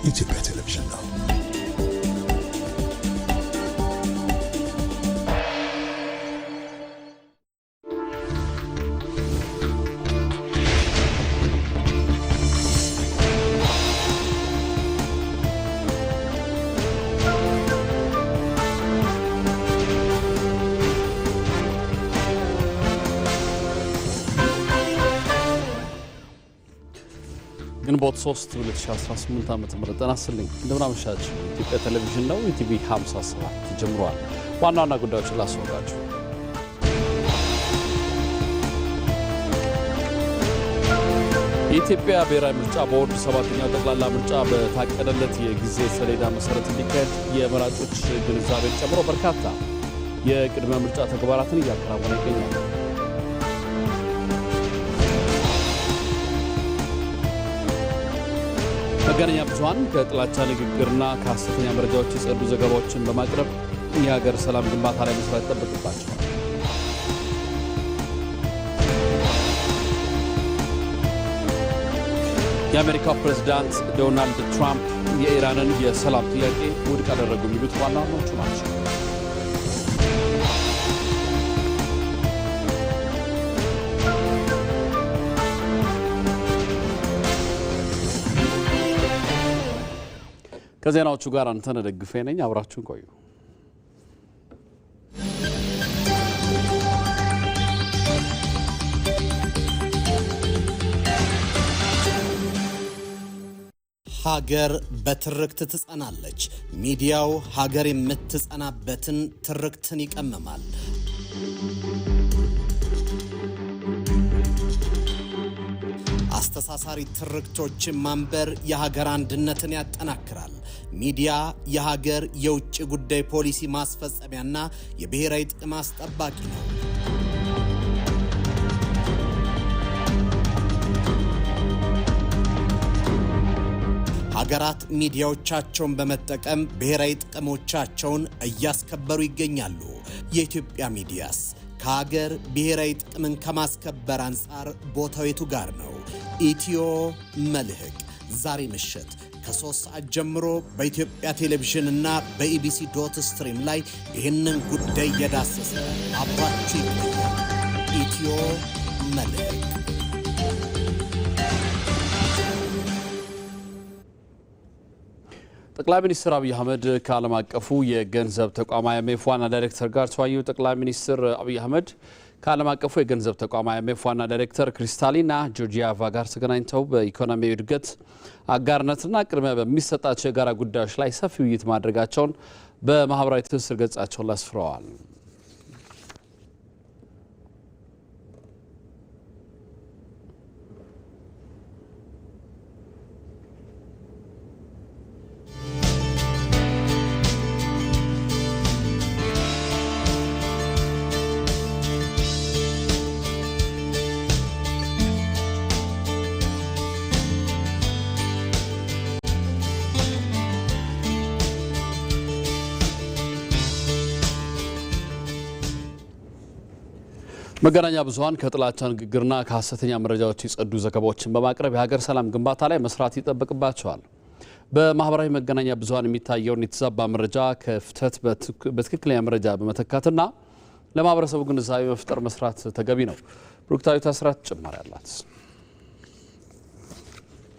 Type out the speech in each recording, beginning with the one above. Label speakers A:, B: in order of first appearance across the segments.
A: ኢትዮጵያ ቴሌቪዥን ነው።
B: ግንቦት 3 2018 ዓመተ ምህረት ተናስልኝ እንደምናመሻችሁ ኢትዮጵያ ቴሌቪዥን ነው። ኢቲቪ 57 ጀምሯል። ዋና ዋና ጉዳዮችን ላስወጋችሁ። የኢትዮጵያ ብሔራዊ ምርጫ ቦርድ 7ኛው ጠቅላላ ምርጫ በታቀደለት የጊዜ ሰሌዳ መሰረት እንዲካሄድ የመራጮች ግንዛቤን ጨምሮ በርካታ የቅድመ ምርጫ ተግባራትን እያከናወነ ይገኛል። መገናኛ ብዙሃን ከጥላቻ ንግግርና ከሐሰተኛ መረጃዎች የጸዱ ዘገባዎችን በማቅረብ የሀገር ሰላም ግንባታ ላይ መስራት ይጠበቅባቸዋል። የአሜሪካው ፕሬዝዳንት ዶናልድ ትራምፕ የኢራንን የሰላም ጥያቄ ውድቅ አደረጉ የሚሉት ዋና ዋናዎቹ ናቸው። ከዜናዎቹ ጋር አንተነህ ደግፌ ነኝ። አብራችሁን ቆዩ።
C: ሀገር በትርክት ትጸናለች። ሚዲያው ሀገር የምትጸናበትን ትርክትን ይቀመማል። አስተሳሳሪ ትርክቶችን ማንበር የሀገር አንድነትን ያጠናክራል። ሚዲያ የሀገር የውጭ ጉዳይ ፖሊሲ ማስፈጸሚያና የብሔራዊ ጥቅም አስጠባቂ ነው። ሀገራት ሚዲያዎቻቸውን በመጠቀም ብሔራዊ ጥቅሞቻቸውን እያስከበሩ ይገኛሉ። የኢትዮጵያ ሚዲያስ ከሀገር ብሔራዊ ጥቅምን ከማስከበር አንጻር ቦታው የቱ ጋር ነው? ኢትዮ መልህቅ ዛሬ ምሽት ከ3 ሰዓት ጀምሮ በኢትዮጵያ ቴሌቪዥን እና በኢቢሲ.ስትሪም ላይ ይህንን ጉዳይ እየዳሰሰ አብራችሁ ይገኛል። ኢትዮ መልህቅ።
B: ጠቅላይ ሚኒስትር አብይ አህመድ ከዓለም አቀፉ የገንዘብ ተቋም IMF ዋና ዳይሬክተር ጋር ተወያዩ። ጠቅላይ ሚኒስትር አብይ አህመድ ከዓለም አቀፉ የገንዘብ ተቋም IMF ዋና ዳይሬክተር ክሪስታሊና ጆርጂያቫ ጋር ተገናኝተው በኢኮኖሚ እድገት አጋርነትና ቅድሚያ በሚሰጣቸው የጋራ ጉዳዮች ላይ ሰፊ ውይይት ማድረጋቸውን በማህበራዊ ትስስር ገጻቸው ላይ አስፍረዋል። መገናኛ ብዙሃን ከጥላቻ ንግግርና ከሐሰተኛ መረጃዎች የጸዱ ዘገባዎችን በማቅረብ የሀገር ሰላም ግንባታ ላይ መስራት ይጠበቅባቸዋል። በማህበራዊ መገናኛ ብዙሃን የሚታየውን የተዛባ መረጃ ከፍተት በትክክለኛ መረጃ በመተካትና ለማህበረሰቡ ግንዛቤ መፍጠር መስራት ተገቢ ነው። ብሩክታዊት አስራት ጭማሪ አላት።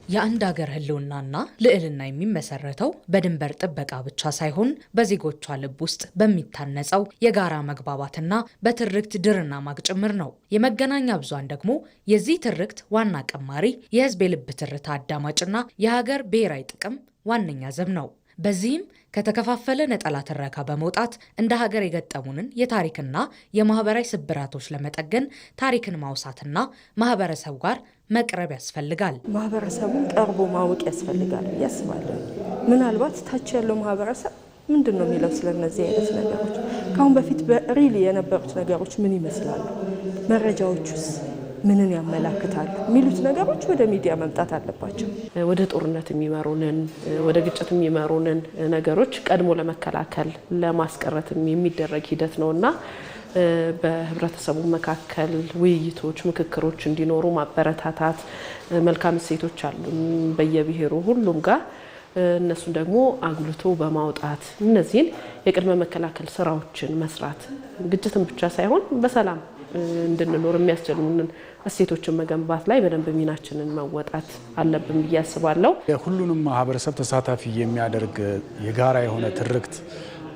D: የአንድ ሀገር ህልውናና ልዕልና የሚመሰረተው በድንበር ጥበቃ ብቻ ሳይሆን በዜጎቿ ልብ ውስጥ በሚታነጸው የጋራ መግባባትና በትርክት ድርና ማግ ጭምር ነው። የመገናኛ ብዙሃን ደግሞ የዚህ ትርክት ዋና ቀማሪ፣ የህዝብ የልብ ትርታ አዳማጭና የሀገር ብሔራዊ ጥቅም ዋነኛ ዘብ ነው። በዚህም ከተከፋፈለ ነጠላ ትረካ በመውጣት እንደ ሀገር የገጠሙንን የታሪክና የማህበራዊ ስብራቶች ለመጠገን ታሪክን ማውሳትና ማህበረሰቡ ጋር መቅረብ ያስፈልጋል።
E: ማህበረሰቡን ቀርቦ ማወቅ ያስፈልጋል ያስባለሁ። ምናልባት ታች ያለው ማህበረሰብ ምንድነው የሚለው ስለነዚህ አይነት ነገሮች? ካሁን በፊት በሪሊ የነበሩት ነገሮች ምን ይመስላሉ? መረጃዎቹስ ምንን ያመላክታሉ? የሚሉት ነገሮች ወደ ሚዲያ መምጣት አለባቸው።
F: ወደ ጦርነት የሚመሩንን ወደ ግጭት የሚመሩንን ነገሮች ቀድሞ ለመከላከል ለማስቀረትም የሚደረግ ሂደት ነውና በህብረተሰቡ መካከል ውይይቶች፣ ምክክሮች እንዲኖሩ ማበረታታት፣ መልካም እሴቶች አሉ በየብሔሩ ሁሉም ጋር እነሱን ደግሞ አጉልቶ በማውጣት እነዚህን የቅድመ መከላከል ስራዎችን መስራት ግጭትን ብቻ ሳይሆን በሰላም እንድንኖር የሚያስችሉንን እሴቶችን መገንባት ላይ በደንብ ሚናችንን መወጣት አለብን ብዬ አስባለሁ።
A: ሁሉንም ማህበረሰብ ተሳታፊ የሚያደርግ የጋራ የሆነ ትርክት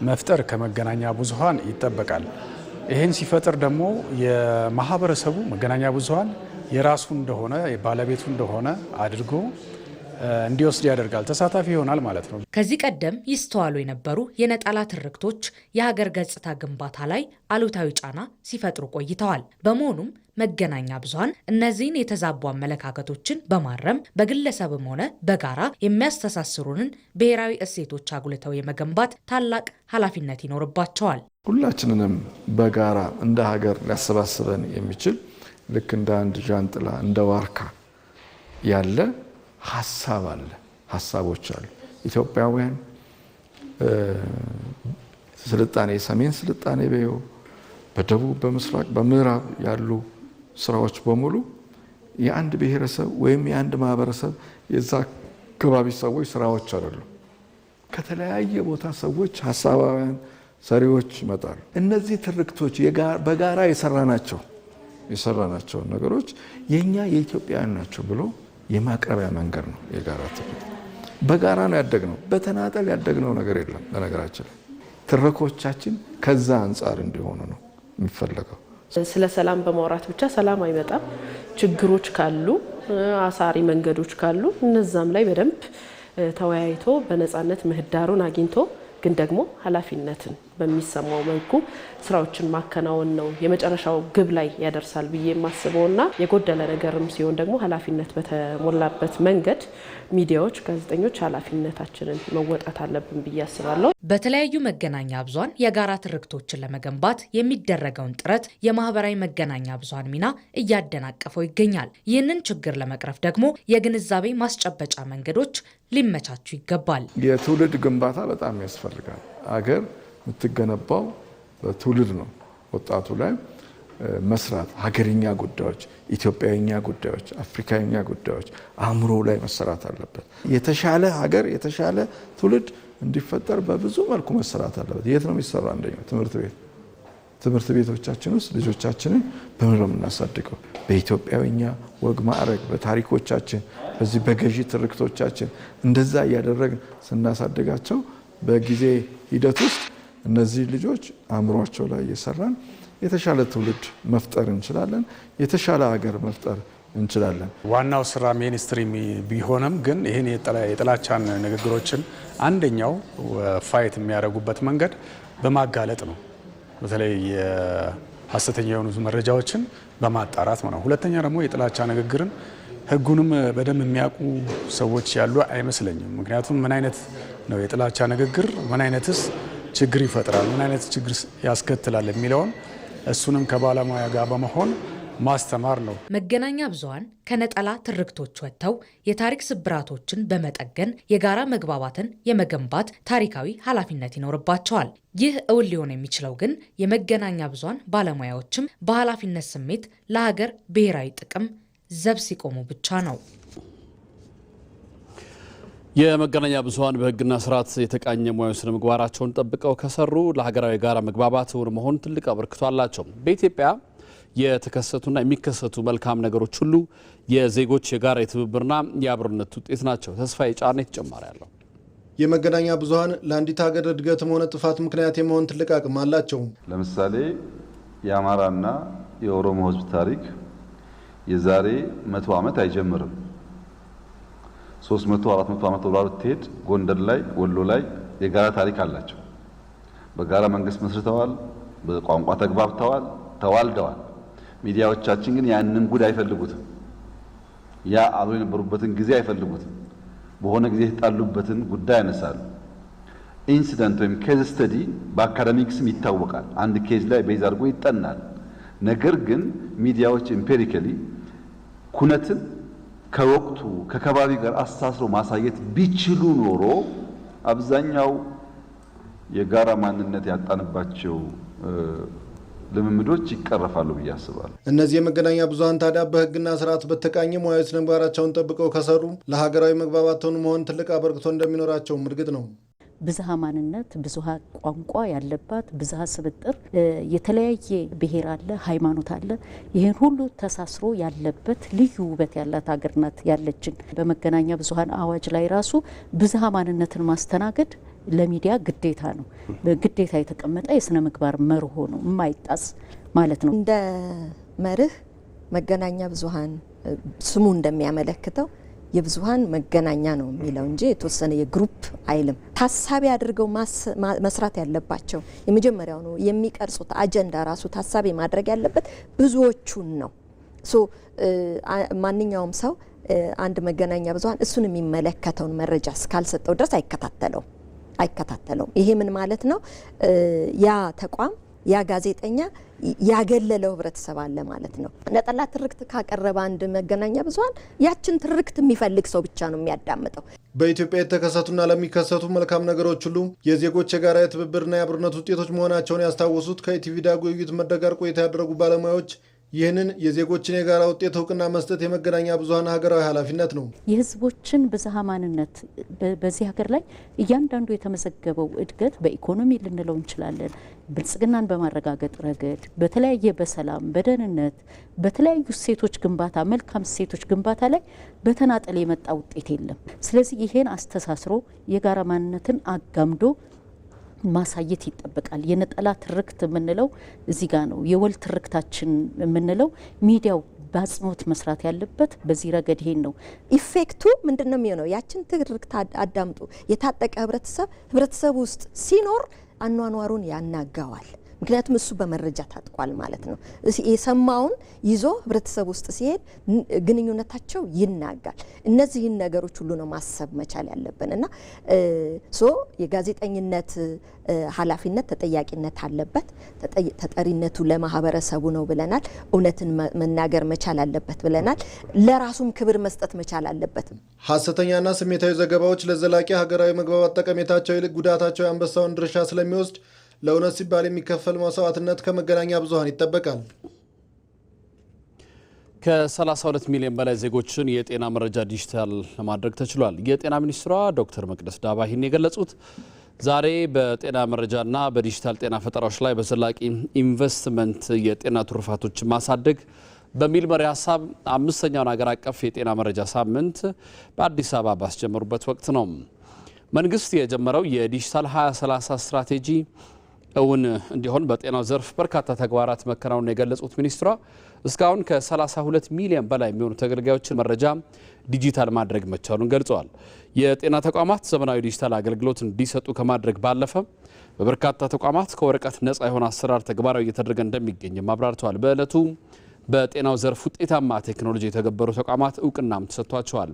A: መፍጠር ከመገናኛ ብዙሃን ይጠበቃል። ይህን ሲፈጥር ደግሞ የማህበረሰቡ መገናኛ ብዙሃን የራሱ እንደሆነ ባለቤቱ እንደሆነ አድርጎ እንዲወስድ ያደርጋል፣ ተሳታፊ ይሆናል ማለት ነው።
D: ከዚህ ቀደም ይስተዋሉ የነበሩ የነጠላ ትርክቶች የሀገር ገጽታ ግንባታ ላይ አሉታዊ ጫና ሲፈጥሩ ቆይተዋል። በመሆኑም መገናኛ ብዙሃን እነዚህን የተዛቡ አመለካከቶችን በማረም በግለሰብም ሆነ በጋራ የሚያስተሳስሩንን ብሔራዊ እሴቶች አጉልተው የመገንባት ታላቅ ኃላፊነት ይኖርባቸዋል።
G: ሁላችንንም በጋራ እንደ ሀገር ሊያሰባስበን የሚችል ልክ እንደ አንድ ዣንጥላ እንደ ዋርካ ያለ ሀሳብ አለ፣ ሀሳቦች አሉ። ኢትዮጵያውያን ስልጣኔ፣ ሰሜን ስልጣኔ በዩ በደቡብ፣ በምስራቅ፣ በምዕራብ ያሉ ስራዎች በሙሉ የአንድ ብሔረሰብ ወይም የአንድ ማህበረሰብ የዛ አካባቢ ሰዎች ስራዎች አይደሉም። ከተለያየ ቦታ ሰዎች ሀሳባውያን ሰሪዎች ይመጣሉ። እነዚህ ትርክቶች በጋራ የሰራናቸው ነገሮች የኛ የኢትዮጵያውያን ናቸው ብሎ የማቅረቢያ መንገድ ነው። የጋራ ትርክት በጋራ ነው ያደግነው፣ በተናጠል ያደግነው ነገር የለም። በነገራችን ትርኮቻችን ከዛ አንጻር እንዲሆኑ ነው የሚፈለገው።
F: ስለ ሰላም በማውራት ብቻ ሰላም አይመጣም። ችግሮች ካሉ፣ አሳሪ መንገዶች ካሉ እነዛም ላይ በደንብ ተወያይቶ በነፃነት ምህዳሩን አግኝቶ ግን ደግሞ ኃላፊነትን በሚሰማው መልኩ ስራዎችን ማከናወን ነው የመጨረሻው ግብ ላይ ያደርሳል ብዬ የማስበውና የጎደለ ነገርም ሲሆን ደግሞ ኃላፊነት በተሞላበት መንገድ ሚዲያዎች፣ ጋዜጠኞች ኃላፊነታችንን መወጣት አለብን ብዬ አስባለሁ።
D: በተለያዩ መገናኛ ብዙሃን የጋራ ትርክቶችን ለመገንባት የሚደረገውን ጥረት የማህበራዊ መገናኛ ብዙሃን ሚና እያደናቀፈው ይገኛል። ይህንን ችግር ለመቅረፍ ደግሞ የግንዛቤ ማስጨበጫ መንገዶች ሊመቻቹ ይገባል።
G: የትውልድ ግንባታ በጣም ያስፈልጋል። አገር የምትገነባው በትውልድ ነው። ወጣቱ ላይ መስራት፣ ሀገርኛ ጉዳዮች፣ ኢትዮጵያዊኛ ጉዳዮች፣ አፍሪካዊኛ ጉዳዮች አእምሮ ላይ መሰራት አለበት። የተሻለ ሀገር፣ የተሻለ ትውልድ እንዲፈጠር በብዙ መልኩ መሰራት አለበት። የት ነው የሚሰራው? አንደኛው ትምህርት ቤቶቻችን ውስጥ ልጆቻችንን በምን ነው የምናሳድገው? በኢትዮጵያዊኛ ወግ ማዕረግ፣ በታሪኮቻችን፣ በዚህ በገዢ ትርክቶቻችን እንደዛ እያደረግን ስናሳድጋቸው በጊዜ ሂደት ውስጥ እነዚህ ልጆች አእምሯቸው ላይ እየሰራን የተሻለ ትውልድ መፍጠር እንችላለን። የተሻለ ሀገር መፍጠር እንችላለን።
A: ዋናው ስራ ሚኒስትሪ ቢሆንም ግን ይህን የጥላቻን ንግግሮችን አንደኛው ፋይት የሚያደርጉበት መንገድ በማጋለጥ ነው። በተለይ ሀሰተኛ የሆኑ መረጃዎችን በማጣራት ነው። ሁለተኛ ደግሞ የጥላቻ ንግግርን ሕጉንም በደንብ የሚያውቁ ሰዎች ያሉ አይመስለኝም። ምክንያቱም ምን አይነት ነው የጥላቻ ንግግር፣ ምን አይነትስ ችግር ይፈጥራል፣ ምን አይነት ችግር ያስከትላል የሚለውን እሱንም ከባለሙያ ጋር በመሆን ማስተማር ነው።
D: መገናኛ ብዙሃን ከነጠላ ትርክቶች ወጥተው የታሪክ ስብራቶችን በመጠገን የጋራ መግባባትን የመገንባት ታሪካዊ ኃላፊነት ይኖርባቸዋል። ይህ እውን ሊሆን የሚችለው ግን የመገናኛ ብዙሃን ባለሙያዎችም በኃላፊነት ስሜት ለሀገር ብሔራዊ ጥቅም ዘብ ሲቆሙ ብቻ ነው።
B: የመገናኛ ብዙሃን በሕግና ስርዓት የተቃኘ ሙያዊ ስነ ምግባራቸውን ጠብቀው ከሰሩ ለሀገራዊ ጋራ መግባባት እውን መሆን ትልቅ አበርክቶ አላቸው። በኢትዮጵያ የተከሰቱና የሚከሰቱ መልካም ነገሮች ሁሉ የዜጎች የጋራ የትብብርና የአብሮነት ውጤት ናቸው። ተስፋዬ ጫኔ ተጨማሪ ያለው
H: የመገናኛ ብዙሃን ለአንዲት ሀገር እድገትም ሆነ ጥፋት ምክንያት የመሆን ትልቅ አቅም አላቸው።
I: ለምሳሌ የአማራና የኦሮሞ ሕዝብ ታሪክ የዛሬ 100 ዓመት አይጀምርም። 300 400 ዓመት ወደ ኋላ ብትሄድ ጎንደር ላይ፣ ወሎ ላይ የጋራ ታሪክ አላቸው። በጋራ መንግስት መስርተዋል፣ በቋንቋ ተግባብተዋል፣ ተዋልደዋል። ሚዲያዎቻችን ግን ያንን ጉድ አይፈልጉትም። ያ አብሮ የነበሩበትን ጊዜ አይፈልጉትም። በሆነ ጊዜ የተጣሉበትን ጉዳይ ያነሳሉ። ኢንሲደንት ወይም ኬዝ ስተዲ በአካዳሚክስም ይታወቃል። አንድ ኬዝ ላይ ቤዝ አድርጎ ይጠናል። ነገር ግን ሚዲያዎች ኢምፔሪካሊ ኩነትን ከወቅቱ ከከባቢ ጋር አስተሳስሮ ማሳየት ቢችሉ ኖሮ አብዛኛው የጋራ ማንነት ያጣንባቸው ልምምዶች ይቀረፋሉ ብዬ አስባለሁ።
H: እነዚህ የመገናኛ ብዙሃን ታዲያ በህግና ስርዓት በተቃኘ ሙያዊ ስነ ምግባራቸውን ጠብቀው ከሰሩ ለሀገራዊ መግባባትን መሆን ትልቅ አበርክቶ እንደሚኖራቸውም እርግጥ ነው።
J: ብዝሃ ማንነት፣ ብዝሃ ቋንቋ ያለባት ብዝሃ ስብጥር፣ የተለያየ ብሔር አለ፣ ሃይማኖት አለ። ይህን ሁሉ ተሳስሮ ያለበት ልዩ ውበት ያላት ሀገር ናት ያለችን። በመገናኛ ብዙሃን አዋጅ ላይ ራሱ ብዝሃ ማንነትን ማስተናገድ ለሚዲያ ግዴታ ነው። ግዴታ የተቀመጠ የስነ ምግባር መርሆ ነው፣ የማይጣስ ማለት ነው።
K: እንደ መርህ መገናኛ ብዙሃን ስሙ እንደሚያመለክተው የብዙሃን መገናኛ ነው የሚለው እንጂ የተወሰነ የግሩፕ አይልም። ታሳቢ አድርገው መስራት ያለባቸው የመጀመሪያው ነው የሚቀርጹት አጀንዳ ራሱ ታሳቢ ማድረግ ያለበት ብዙዎቹን ነው። ማንኛውም ሰው አንድ መገናኛ ብዙሃን እሱን የሚመለከተውን መረጃ እስካልሰጠው ድረስ አይከታተለውም። ይሄ ምን ማለት ነው? ያ ተቋም ያ ጋዜጠኛ ያገለለው ህብረተሰብ አለ ማለት ነው። ነጠላ ትርክት ካቀረበ አንድ መገናኛ ብዙሃን ያችን ትርክት የሚፈልግ ሰው ብቻ ነው የሚያዳምጠው።
H: በኢትዮጵያ የተከሰቱና ለሚከሰቱ መልካም ነገሮች ሁሉ የዜጎች የጋራ የትብብርና የአብሮነት ውጤቶች መሆናቸውን ያስታወሱት ከኢቲቪ ዳጉ ውይይት መድረክ ጋር ቆይታ ያደረጉ ባለሙያዎች ይህንን የዜጎችን የጋራ ውጤት እውቅና መስጠት የመገናኛ ብዙሃን ሀገራዊ ኃላፊነት ነው።
J: የህዝቦችን ብዝሃ ማንነት በዚህ ሀገር ላይ እያንዳንዱ የተመዘገበው እድገት በኢኮኖሚ ልንለው እንችላለን፣ ብልጽግናን በማረጋገጥ ረገድ በተለያየ በሰላም፣ በደህንነት፣ በተለያዩ እሴቶች ግንባታ፣ መልካም እሴቶች ግንባታ ላይ በተናጠል የመጣ ውጤት የለም። ስለዚህ ይሄን አስተሳስሮ የጋራ ማንነትን አጋምዶ ማሳየት ይጠበቃል። የነጠላ ትርክት የምንለው እዚህ ጋር ነው። የወል ትርክታችን የምንለው ሚዲያው በአጽንኦት መስራት ያለበት በዚህ ረገድ ይሄን ነው።
K: ኢፌክቱ ምንድነው የሚሆነው? ያችን ትርክት አዳምጡ የታጠቀ ህብረተሰብ ውስጥ ሲኖር አኗኗሩን ያናጋዋል። ምክንያቱም እሱ በመረጃ ታጥቋል ማለት ነው። የሰማውን ይዞ ህብረተሰብ ውስጥ ሲሄድ ግንኙነታቸው ይናጋል። እነዚህን ነገሮች ሁሉ ነው ማሰብ መቻል ያለብን እና የጋዜጠኝነት ኃላፊነት ተጠያቂነት አለበት። ተጠሪነቱ ለማህበረሰቡ ነው ብለናል። እውነትን መናገር መቻል አለበት ብለናል። ለራሱም ክብር መስጠት መቻል አለበት።
H: ሐሰተኛና ስሜታዊ ዘገባዎች ለዘላቂ ሀገራዊ መግባባት ጠቀሜታቸው ይልቅ ጉዳታቸው የአንበሳውን ድርሻ ስለሚወስድ ለእውነት ሲባል የሚከፈል መስዋዕትነት ከመገናኛ ብዙሃን ይጠበቃል።
B: ከ32 ሚሊዮን በላይ ዜጎችን የጤና መረጃ ዲጂታል ለማድረግ ተችሏል። የጤና ሚኒስትሯ ዶክተር መቅደስ ዳባ ይህን የገለጹት ዛሬ በጤና መረጃና በዲጂታል ጤና ፈጠራዎች ላይ በዘላቂ ኢንቨስትመንት የጤና ትሩፋቶች ማሳደግ በሚል መሪ ሀሳብ 5ኛውን ሀገር አቀፍ የጤና መረጃ ሳምንት በአዲስ አበባ ባስጀመሩበት ወቅት ነው። መንግስት የጀመረው የዲጂታል 2030 ስትራቴጂ እውን እንዲሆን በጤናው ዘርፍ በርካታ ተግባራት መከናወኑን የገለጹት ሚኒስትሯ እስካሁን ከ32 ሚሊዮን በላይ የሚሆኑ ተገልጋዮችን መረጃ ዲጂታል ማድረግ መቻሉን ገልጸዋል። የጤና ተቋማት ዘመናዊ ዲጂታል አገልግሎት እንዲሰጡ ከማድረግ ባለፈ በበርካታ ተቋማት ከወረቀት ነፃ የሆነ አሰራር ተግባራዊ እየተደረገ እንደሚገኝም አብራርተዋል። በዕለቱ በጤናው ዘርፍ ውጤታማ ቴክኖሎጂ የተገበሩ ተቋማት እውቅናም ተሰጥቷቸዋል።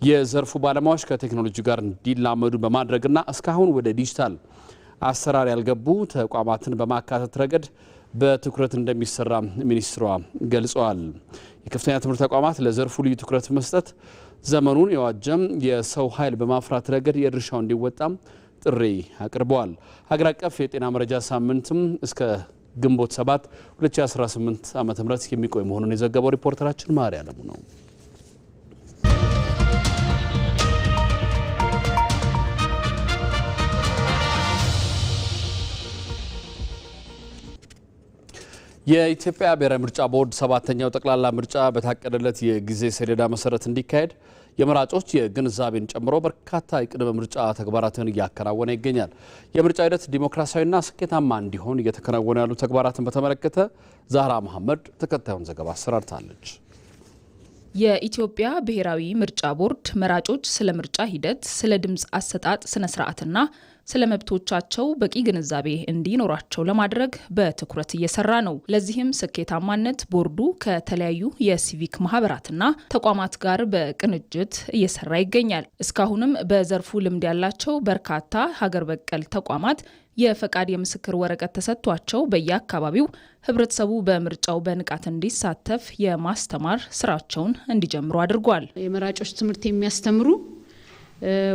B: የዘርፉ ባለሙያዎች ከቴክኖሎጂ ጋር እንዲላመዱ በማድረግና እስካሁን ወደ ዲጂታል አሰራር ያልገቡ ተቋማትን በማካተት ረገድ በትኩረት እንደሚሰራ ሚኒስትሯ ገልጸዋል። የከፍተኛ ትምህርት ተቋማት ለዘርፉ ልዩ ትኩረት መስጠት ዘመኑን የዋጀም የሰው ኃይል በማፍራት ረገድ የድርሻው እንዲወጣም ጥሪ አቅርበዋል። ሀገር አቀፍ የጤና መረጃ ሳምንትም እስከ ግንቦት 7 2018 ዓ.ም የሚቆይ መሆኑን የዘገበው ሪፖርተራችን ማሪ አለሙ ነው። የኢትዮጵያ ብሔራዊ ምርጫ ቦርድ 7ኛው ጠቅላላ ምርጫ በታቀደለት የጊዜ ሰሌዳ መሰረት እንዲካሄድ የመራጮች የግንዛቤን ጨምሮ በርካታ የቅድመ ምርጫ ተግባራትን እያከናወነ ይገኛል። የምርጫ ሂደት ዲሞክራሲያዊና ስኬታማ እንዲሆን እየተከናወኑ ያሉ ተግባራትን በተመለከተ ዛህራ መሐመድ ተከታዩን ዘገባ አሰራርታለች።
L: የኢትዮጵያ ብሔራዊ ምርጫ ቦርድ መራጮች ስለ ምርጫ ሂደት፣ ስለ ድምፅ አሰጣጥ ስነ ስርዓትና ስለ መብቶቻቸው በቂ ግንዛቤ እንዲኖራቸው ለማድረግ በትኩረት እየሰራ ነው። ለዚህም ስኬታማነት ቦርዱ ከተለያዩ የሲቪክ ማህበራትና ተቋማት ጋር በቅንጅት እየሰራ ይገኛል። እስካሁንም በዘርፉ ልምድ ያላቸው በርካታ ሀገር በቀል ተቋማት የፈቃድ የምስክር ወረቀት ተሰጥቷቸው በየአካባቢው ህብረተሰቡ በምርጫው በንቃት እንዲሳተፍ የማስተማር ስራቸውን እንዲጀምሩ አድርጓል።
M: የመራጮች ትምህርት የሚያስተምሩ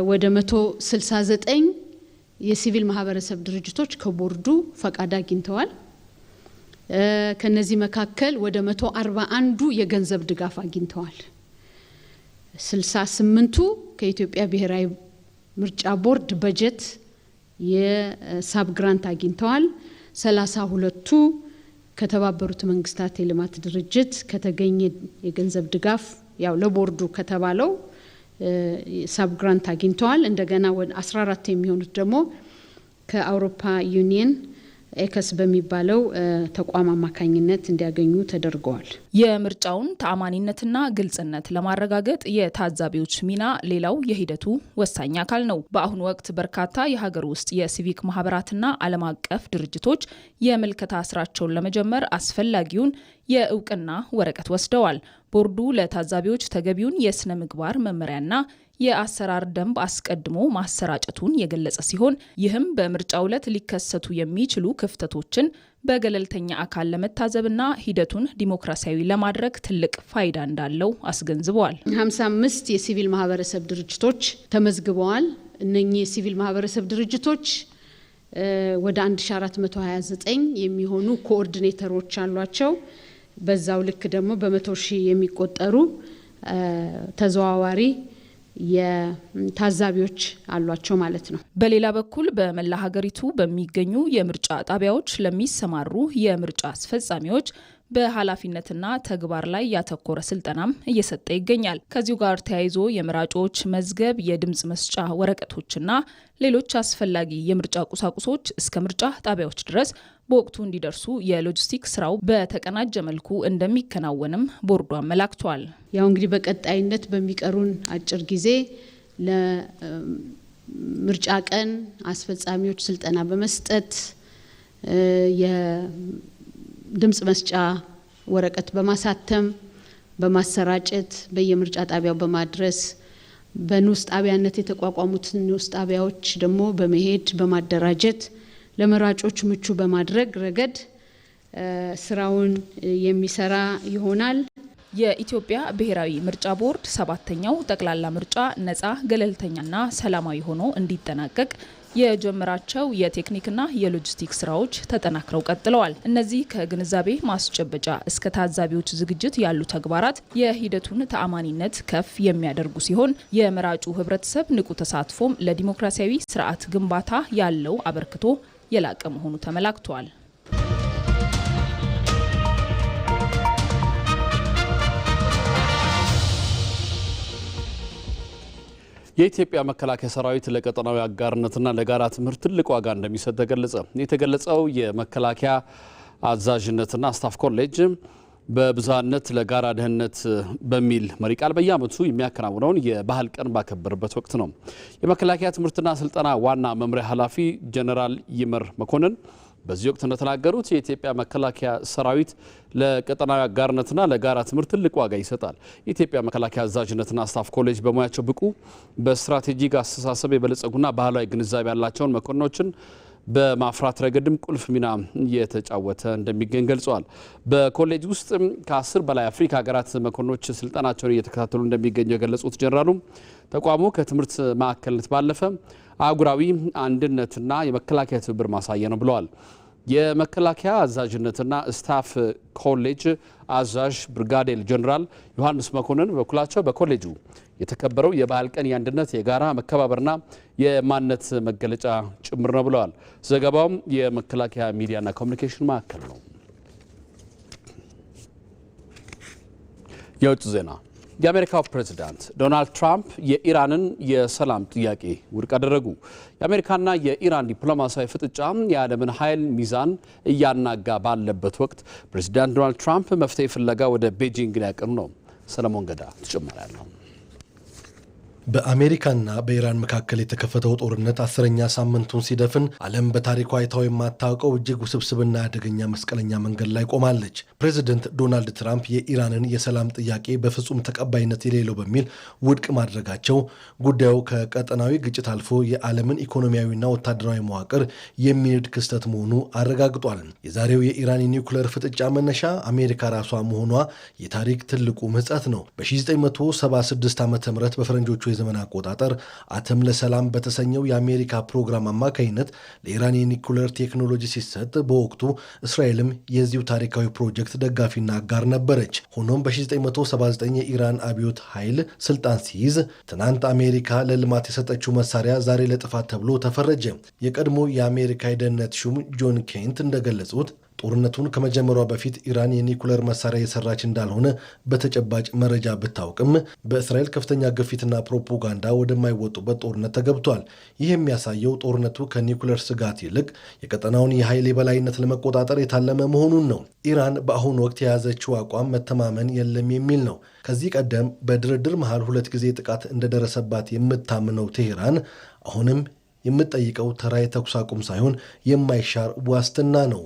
M: ወደ 169 የሲቪል ማህበረሰብ ድርጅቶች ከቦርዱ ፈቃድ አግኝተዋል። ከነዚህ መካከል ወደ 141ዱ የገንዘብ ድጋፍ አግኝተዋል። 68ቱ ከኢትዮጵያ ብሔራዊ ምርጫ ቦርድ በጀት የሳብ ግራንት አግኝተዋል። 32ቱ ከተባበሩት መንግስታት የልማት ድርጅት ከተገኘ የገንዘብ ድጋፍ ያው ለቦርዱ ከተባለው ሳብ ግራንት አግኝተዋል። እንደገና ወደ 14 የሚሆኑት ደግሞ ከአውሮፓ ዩኒየን ኤከስ በሚባለው ተቋም አማካኝነት እንዲያገኙ ተደርገዋል።
L: የምርጫውን ተአማኒነትና ግልጽነት ለማረጋገጥ የታዛቢዎች ሚና ሌላው የሂደቱ ወሳኝ አካል ነው። በአሁኑ ወቅት በርካታ የሀገር ውስጥ የሲቪክ ማህበራትና ዓለም አቀፍ ድርጅቶች የምልከታ ስራቸውን ለመጀመር አስፈላጊውን የእውቅና ወረቀት ወስደዋል። ቦርዱ ለታዛቢዎች ተገቢውን የስነ ምግባር መመሪያና የአሰራር ደንብ አስቀድሞ ማሰራጨቱን የገለጸ ሲሆን ይህም በምርጫው ዕለት ሊከሰቱ የሚችሉ ክፍተቶችን በገለልተኛ አካል ለመታዘብና ሂደቱን ዲሞክራሲያዊ ለማድረግ ትልቅ ፋይዳ እንዳለው አስገንዝበዋል።
M: 55 የሲቪል ማህበረሰብ ድርጅቶች ተመዝግበዋል። እነኚህ የሲቪል ማህበረሰብ ድርጅቶች ወደ 1429 የሚሆኑ ኮኦርዲኔተሮች አሏቸው። በዛው ልክ ደግሞ በ100 ሺህ የሚቆጠሩ ተዘዋዋሪ የታዛቢዎች አሏቸው ማለት ነው።
L: በሌላ በኩል በመላ ሀገሪቱ በሚገኙ የምርጫ ጣቢያዎች ለሚሰማሩ የምርጫ አስፈጻሚዎች በኃላፊነትና ተግባር ላይ ያተኮረ ስልጠናም እየሰጠ ይገኛል። ከዚሁ ጋር ተያይዞ የመራጮች መዝገብ፣ የድምጽ መስጫ ወረቀቶችና ሌሎች አስፈላጊ የምርጫ ቁሳቁሶች እስከ ምርጫ ጣቢያዎች ድረስ በወቅቱ እንዲደርሱ የሎጂስቲክ ስራው በተቀናጀ መልኩ እንደሚከናወንም ቦርዱ አመላክቷል።
M: ያው እንግዲህ በቀጣይነት በሚቀሩን አጭር ጊዜ ለምርጫ ቀን አስፈጻሚዎች ስልጠና በመስጠት የድምጽ መስጫ ወረቀት በማሳተም በማሰራጨት በየምርጫ ጣቢያው በማድረስ በንዑስ ጣቢያነት የተቋቋሙት ንዑስ ጣቢያዎች ደግሞ በመሄድ በማደራጀት ለመራጮች ምቹ በማድረግ ረገድ ስራውን የሚሰራ ይሆናል።
L: የኢትዮጵያ ብሔራዊ ምርጫ ቦርድ 7ኛው ጠቅላላ ምርጫ ነፃ፣ ገለልተኛና ሰላማዊ ሆኖ እንዲጠናቀቅ የጀመራቸው የቴክኒክና የሎጂስቲክ ስራዎች ተጠናክረው ቀጥለዋል። እነዚህ ከግንዛቤ ማስጨበጫ እስከ ታዛቢዎች ዝግጅት ያሉ ተግባራት የሂደቱን ተአማኒነት ከፍ የሚያደርጉ ሲሆን የመራጩ ህብረተሰብ ንቁ ተሳትፎም ለዲሞክራሲያዊ ስርዓት ግንባታ ያለው አበርክቶ የላቀ መሆኑ ተመላክቷል።
B: የኢትዮጵያ መከላከያ ሰራዊት ለቀጠናዊ አጋርነትና ለጋራ ትምህርት ትልቅ ዋጋ እንደሚሰጥ ተገለጸ። የተገለጸው የመከላከያ አዛዥነትና ስታፍ ኮሌጅ በብዝሃነት ለጋራ ደህንነት በሚል መሪ ቃል በየዓመቱ የሚያከናውነውን የባህል ቀን ባከበረበት ወቅት ነው። የመከላከያ ትምህርትና ስልጠና ዋና መምሪያ ኃላፊ ጀነራል ይመር መኮንን በዚህ ወቅት እንደተናገሩት የኢትዮጵያ መከላከያ ሰራዊት ለቀጠናዊ አጋርነትና ለጋራ ትምህርት ትልቅ ዋጋ ይሰጣል። የኢትዮጵያ መከላከያ አዛዥነትና ስታፍ ኮሌጅ በሙያቸው ብቁ፣ በስትራቴጂክ አስተሳሰብ የበለጸጉና ባህላዊ ግንዛቤ ያላቸውን መኮንኖችን በማፍራት ረገድም ቁልፍ ሚና እየተጫወተ እንደሚገኝ ገልጸዋል። በኮሌጅ ውስጥ ከ10 በላይ አፍሪካ ሀገራት መኮንኖች ስልጠናቸውን እየተከታተሉ እንደሚገኙ የገለጹት ጀነራሉ ተቋሙ ከትምህርት ማዕከልነት ባለፈ አህጉራዊ አንድነትና የመከላከያ ትብብር ማሳያ ነው ብለዋል። የመከላከያ አዛዥነትና ስታፍ ኮሌጅ አዛዥ ብርጋዴር ጀነራል ዮሐንስ መኮንን በበኩላቸው በኮሌጁ የተከበረው የባህል ቀን የአንድነት፣ የጋራ መከባበርና የማንነት መገለጫ ጭምር ነው ብለዋል። ዘገባውም የመከላከያ ሚዲያና ኮሚኒኬሽን ማዕከል ነው። የውጭ ዜና። የአሜሪካው ፕሬዝዳንት ዶናልድ ትራምፕ የኢራንን የሰላም ጥያቄ ውድቅ አደረጉ። የአሜሪካና የኢራን ዲፕሎማሲያዊ ፍጥጫ የዓለምን ኃይል ሚዛን እያናጋ ባለበት ወቅት ፕሬዝዳንት ዶናልድ ትራምፕ መፍትሄ ፍለጋ ወደ ቤጂንግ ሊያቀኑ ነው። ሰለሞን ገዳ ተጨማሪ ያለው።
N: በአሜሪካና በኢራን መካከል የተከፈተው ጦርነት 10ኛ ሳምንቱን ሲደፍን ዓለም በታሪኳ አይታው የማታውቀው እጅግ ውስብስብና አደገኛ መስቀለኛ መንገድ ላይ ቆማለች። ፕሬዚደንት ዶናልድ ትራምፕ የኢራንን የሰላም ጥያቄ በፍጹም ተቀባይነት የሌለው በሚል ውድቅ ማድረጋቸው ጉዳዩ ከቀጠናዊ ግጭት አልፎ የዓለምን ኢኮኖሚያዊና ወታደራዊ መዋቅር የሚንድ ክስተት መሆኑ አረጋግጧል። የዛሬው የኢራን የኒውክሌር ፍጥጫ መነሻ አሜሪካ ራሷ መሆኗ የታሪክ ትልቁ ምጸት ነው። በ1976 ዓ.ም በፈረንጆቹ የዘመን አቆጣጠር አተም ለሰላም በተሰኘው የአሜሪካ ፕሮግራም አማካኝነት ለኢራን የኒኩሌር ቴክኖሎጂ ሲሰጥ በወቅቱ እስራኤልም የዚሁ ታሪካዊ ፕሮጀክት ደጋፊና አጋር ነበረች። ሆኖም በ1979 የኢራን አብዮት ኃይል ስልጣን ሲይዝ ትናንት አሜሪካ ለልማት የሰጠችው መሳሪያ ዛሬ ለጥፋት ተብሎ ተፈረጀ። የቀድሞ የአሜሪካ የደህንነት ሹም ጆን ኬንት እንደገለጹት ጦርነቱን ከመጀመሯ በፊት ኢራን የኒኩሌር መሳሪያ የሰራች እንዳልሆነ በተጨባጭ መረጃ ብታውቅም በእስራኤል ከፍተኛ ግፊትና ፕሮፓጋንዳ ወደማይወጡበት ጦርነት ተገብቷል። ይህ የሚያሳየው ጦርነቱ ከኒኩሌር ስጋት ይልቅ የቀጠናውን የኃይል የበላይነት ለመቆጣጠር የታለመ መሆኑን ነው። ኢራን በአሁኑ ወቅት የያዘችው አቋም መተማመን የለም የሚል ነው። ከዚህ ቀደም በድርድር መሃል 2 ጊዜ ጥቃት እንደደረሰባት የምታምነው ቴሄራን አሁንም የምትጠይቀው ተራ የተኩስ አቁም ሳይሆን የማይሻር ዋስትና ነው።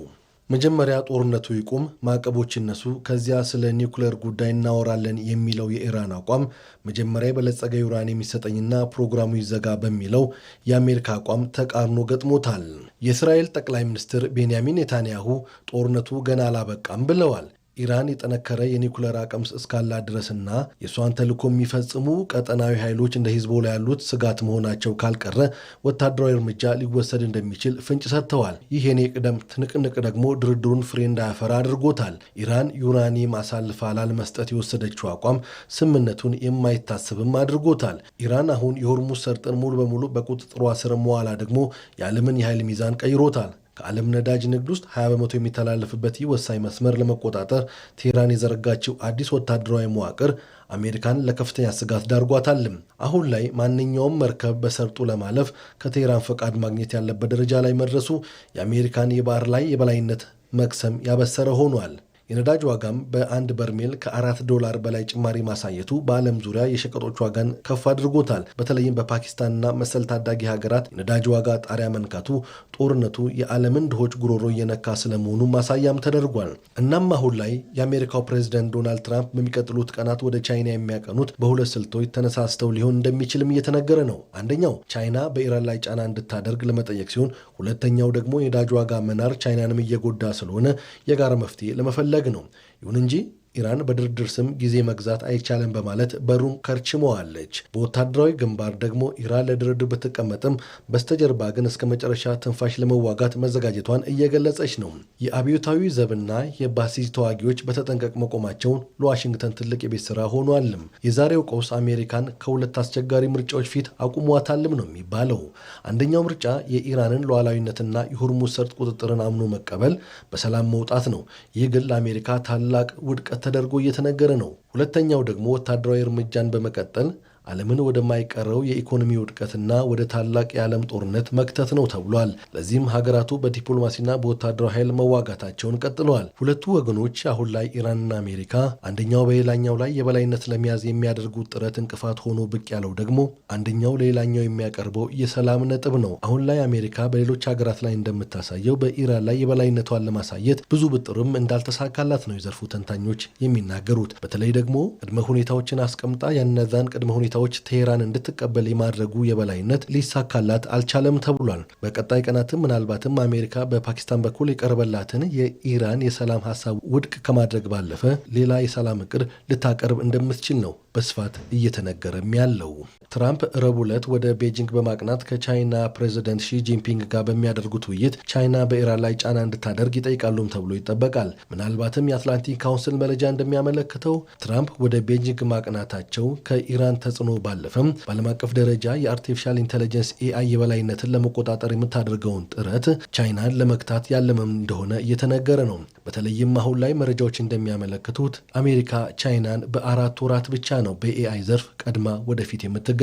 N: መጀመሪያ ጦርነቱ ይቁም፣ ማዕቀቦች ይነሱ፣ ከዚያ ስለ ኒውክሌር ጉዳይ እናወራለን የሚለው የኢራን አቋም መጀመሪያ የበለጸገ ዩራኒየም የሚሰጠኝና ፕሮግራሙ ይዘጋ በሚለው የአሜሪካ አቋም ተቃርኖ ገጥሞታል። የእስራኤል ጠቅላይ ሚኒስትር ቤንያሚን ኔታንያሁ ጦርነቱ ገና አላበቃም ብለዋል። ኢራን የጠነከረ የኒኩሌር አቅም እስካላት ድረስና የሷን ተልዕኮ የሚፈጽሙ ቀጠናዊ ኃይሎች እንደ ሂዝቦላ ያሉት ስጋት መሆናቸው ካልቀረ ወታደራዊ እርምጃ ሊወሰድ እንደሚችል ፍንጭ ሰጥተዋል። ይህ የኔ ቅደም ትንቅንቅ ደግሞ ድርድሩን ፍሬ እንዳያፈራ አድርጎታል። ኢራን ዩራኒየም አሳልፋ ላለመስጠት የወሰደችው አቋም ስምምነቱን የማይታሰብም አድርጎታል። ኢራን አሁን የሆርሙዝ ሰርጥን ሙሉ በሙሉ በቁጥጥሯ ስር መዋላ ደግሞ የዓለምን የኃይል ሚዛን ቀይሮታል። ከዓለም ነዳጅ ንግድ ውስጥ 20 በመቶ የሚተላለፍበት ይህ ወሳኝ መስመር ለመቆጣጠር ቴህራን የዘረጋችው አዲስ ወታደራዊ መዋቅር አሜሪካን ለከፍተኛ ስጋት ዳርጓታልም። አሁን ላይ ማንኛውም መርከብ በሰርጡ ለማለፍ ከቴህራን ፈቃድ ማግኘት ያለበት ደረጃ ላይ መድረሱ የአሜሪካን የባህር ላይ የበላይነት መክሰም ያበሰረ ሆኗል። የነዳጅ ዋጋም በአንድ በርሜል $4 በላይ ጭማሪ ማሳየቱ በዓለም ዙሪያ የሸቀጦች ዋጋን ከፍ አድርጎታል። በተለይም በፓኪስታንና መሰል ታዳጊ ሀገራት የነዳጅ ዋጋ ጣሪያ መንካቱ ጦርነቱ የዓለምን ድሆች ጉሮሮ እየነካ ስለመሆኑ ማሳያም ተደርጓል። እናም አሁን ላይ የአሜሪካው ፕሬዝዳንት ዶናልድ ትራምፕ በሚቀጥሉት ቀናት ወደ ቻይና የሚያቀኑት በሁለት ስልቶች ተነሳስተው ሊሆን እንደሚችልም እየተነገረ ነው። አንደኛው ቻይና በኢራን ላይ ጫና እንድታደርግ ለመጠየቅ ሲሆን፣ ሁለተኛው ደግሞ የነዳጅ ዋጋ መናር ቻይናንም እየጎዳ ስለሆነ የጋራ መፍትሄ ለመፈለግ ነው። ይሁን እንጂ ኢራን በድርድር ስም ጊዜ መግዛት አይቻልም በማለት በሩን ከርችመዋለች። በወታደራዊ ግንባር ደግሞ ኢራን ለድርድር ብትቀመጥም በስተጀርባ ግን እስከ መጨረሻ ትንፋሽ ለመዋጋት መዘጋጀቷን እየገለጸች ነው። የአብዮታዊ ዘብና የባሲጅ ተዋጊዎች በተጠንቀቅ መቆማቸውን ለዋሽንግተን ትልቅ የቤት ስራ ሆኗልም። የዛሬው ቀውስ አሜሪካን ከሁለት አስቸጋሪ ምርጫዎች ፊት አቁሟታልም ነው የሚባለው። አንደኛው ምርጫ የኢራንን ሉዓላዊነትና የሆርሙዝ ሰርጥ ቁጥጥርን አምኖ መቀበል፣ በሰላም መውጣት ነው። ይህ ግን ለአሜሪካ ታላቅ ውድቀት ተደርጎ እየተነገረ ነው። ሁለተኛው ደግሞ ወታደራዊ እርምጃን በመቀጠል ዓለምን ወደማይቀረው የኢኮኖሚ ውድቀትና ወደ ታላቅ የዓለም ጦርነት መክተት ነው ተብሏል። ለዚህም ሀገራቱ በዲፕሎማሲና በወታደራዊ ኃይል መዋጋታቸውን ቀጥለዋል። ሁለቱ ወገኖች አሁን ላይ ኢራንና አሜሪካ አንደኛው በሌላኛው ላይ የበላይነት ለመያዝ የሚያደርጉት ጥረት እንቅፋት ሆኖ ብቅ ያለው ደግሞ አንደኛው ለሌላኛው የሚያቀርበው የሰላም ነጥብ ነው። አሁን ላይ አሜሪካ በሌሎች ሀገራት ላይ እንደምታሳየው በኢራን ላይ የበላይነቷን ለማሳየት ብዙ ብጥርም እንዳልተሳካላት ነው የዘርፉ ተንታኞች የሚናገሩት። በተለይ ደግሞ ቅድመ ሁኔታዎችን አስቀምጣ ያነዛን ቅድመ ሁኔታዎች ቴህራን እንድትቀበል የማድረጉ የበላይነት ሊሳካላት አልቻለም ተብሏል። በቀጣይ ቀናትም ምናልባትም አሜሪካ በፓኪስታን በኩል የቀረበላትን የኢራን የሰላም ሀሳብ ውድቅ ከማድረግ ባለፈ ሌላ የሰላም እቅድ ልታቀርብ እንደምትችል ነው በስፋት እየተነገረም ያለው። ትራምፕ ረቡዕ ዕለት ወደ ቤጂንግ በማቅናት ከቻይና ፕሬዚደንት ሺ ጂንፒንግ ጋር በሚያደርጉት ውይይት ቻይና በኢራን ላይ ጫና እንድታደርግ ይጠይቃሉም ተብሎ ይጠበቃል። ምናልባትም የአትላንቲክ ካውንስል መረጃ እንደሚያመለክተው ትራምፕ ወደ ቤጂንግ ማቅናታቸው ከኢራን ተጽዕኖ ባለፈም በዓለም አቀፍ ደረጃ የአርቲፊሻል ኢንቴሊጀንስ ኤአይ የበላይነትን ለመቆጣጠር የምታደርገውን ጥረት ቻይናን ለመግታት ያለመም እንደሆነ እየተነገረ ነው። በተለይም አሁን ላይ መረጃዎች እንደሚያመለክቱት አሜሪካ ቻይናን በ4 ወራት ብቻ ነው በኤአይ ዘርፍ ቀድማ ወደፊት የምትገኘው።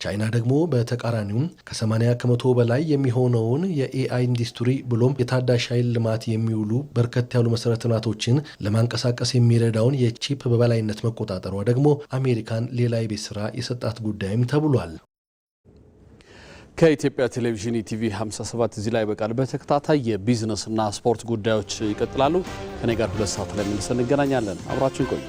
N: ቻይና ደግሞ በተቃራኒውም ከ80 ከመቶ በላይ የሚሆነውን የኤአይ ኢንዱስትሪ ብሎም የታዳሽ ኃይል ልማት የሚውሉ በርከት ያሉ መሰረተ ልማቶችን ለማንቀሳቀስ የሚረዳውን የቺፕ በበላይነት መቆጣጠሯ ደግሞ አሜሪካን ሌላ የቤት ስራ የሰጣት ጉዳይም ተብሏል።
B: ከኢትዮጵያ ቴሌቪዥን ኢቲቪ 57 እዚህ ላይ በቃል በተከታታይ የቢዝነስና ስፖርት ጉዳዮች ይቀጥላሉ። ከኔ ጋር 2 ሰዓት ላይ እንገናኛለን። አብራችሁን ቆዩ።